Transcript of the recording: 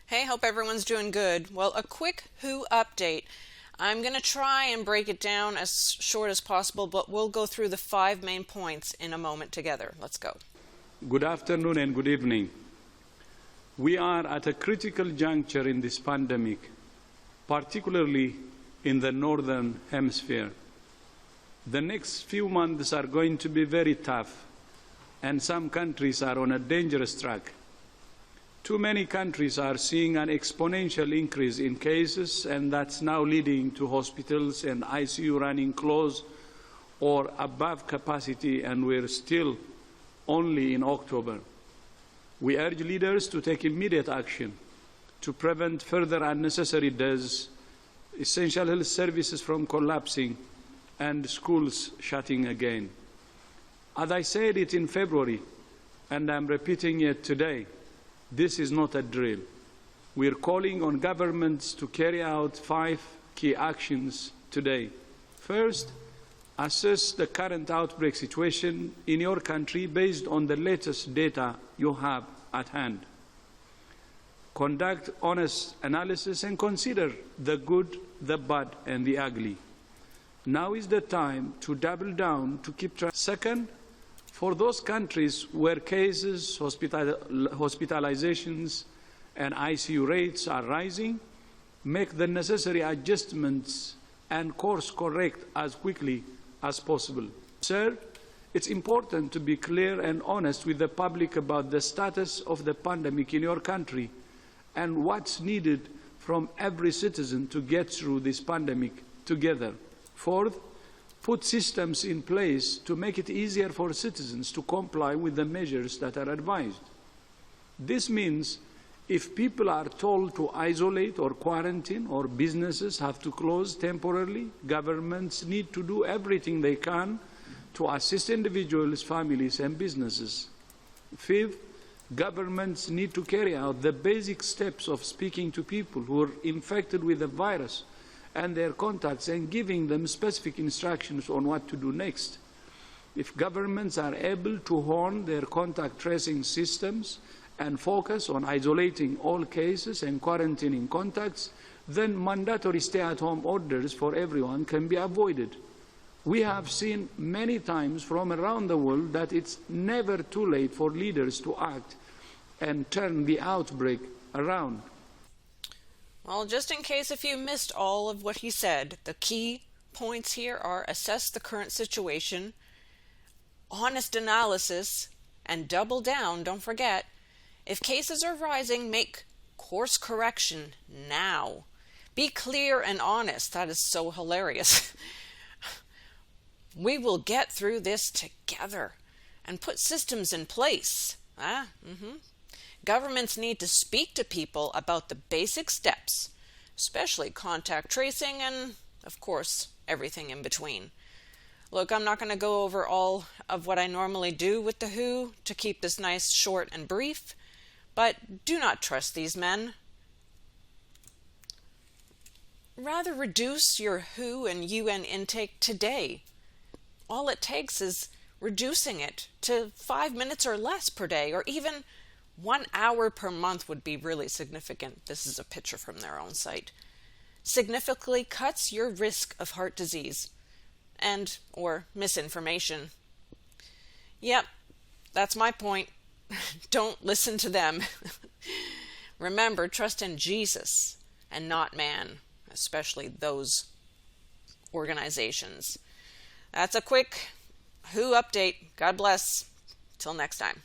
Hey, hope everyone's doing good. Well, a quick WHO update. I'm going to try and break it down as short as possible, but we'll go through the 5 main points in a moment together. Let's go. Good afternoon and good evening. We are at a critical juncture in this pandemic, particularly in the Northern Hemisphere. The next few months are going to be very tough, and some countries are on a dangerous track. Too many countries are seeing an exponential increase in cases, and that's now leading to hospitals and ICU running close or above capacity, and we're still only in October. We urge leaders to take immediate action to prevent further unnecessary deaths, essential health services from collapsing, and schools shutting again. As I said it in February, and I'm repeating it today, this is not a drill. We're calling on governments to carry out 5 key actions today. First, assess the current outbreak situation in your country based on the latest data you have at hand. Conduct honest analysis and consider the good, the bad, and the ugly. Now is the time to double down to keep track. Second, for those countries where cases, hospitalizations, and ICU rates are rising, make the necessary adjustments and course correct as quickly as possible. Third, it's important to be clear and honest with the public about the status of the pandemic in your country and what's needed from every citizen to get through this pandemic together. Fourth, put systems in place to make it easier for citizens to comply with the measures that are advised. This means if people are told to isolate or quarantine, or businesses have to close temporarily, governments need to do everything they can to assist individuals, families, and businesses. Fifth, governments need to carry out the basic steps of speaking to people who are infected with the virus and their contacts and giving them specific instructions on what to do next. If governments are able to hone their contact tracing systems and focus on isolating all cases and quarantining contacts, then mandatory stay-at-home orders for everyone can be avoided. We have seen many times from around the world that it's never too late for leaders to act and turn the outbreak around. Well, just in case if you missed all of what he said, the key points here are assess the current situation, honest analysis, and double down, don't forget. If cases are rising, make course correction now. Be clear and honest. That is so hilarious. We will get through this together and put systems in place. Governments need to speak to people about the basic steps, especially contact tracing and, of course, everything in between. Look, I'm not going to go over all of what I normally do with the WHO to keep this nice, short, and brief, but do not trust these men. Rather reduce your WHO and UN intake today. All it takes is reducing it to 5 minutes or less per day, or even 1 hour per month would be really significant. This is a picture from their own site. Significantly cuts your risk of heart disease and or misinformation. Yep, that's my point. Don't listen to them. Remember, trust in Jesus and not man, especially those organizations. That's a quick WHO update. God bless. Till next time.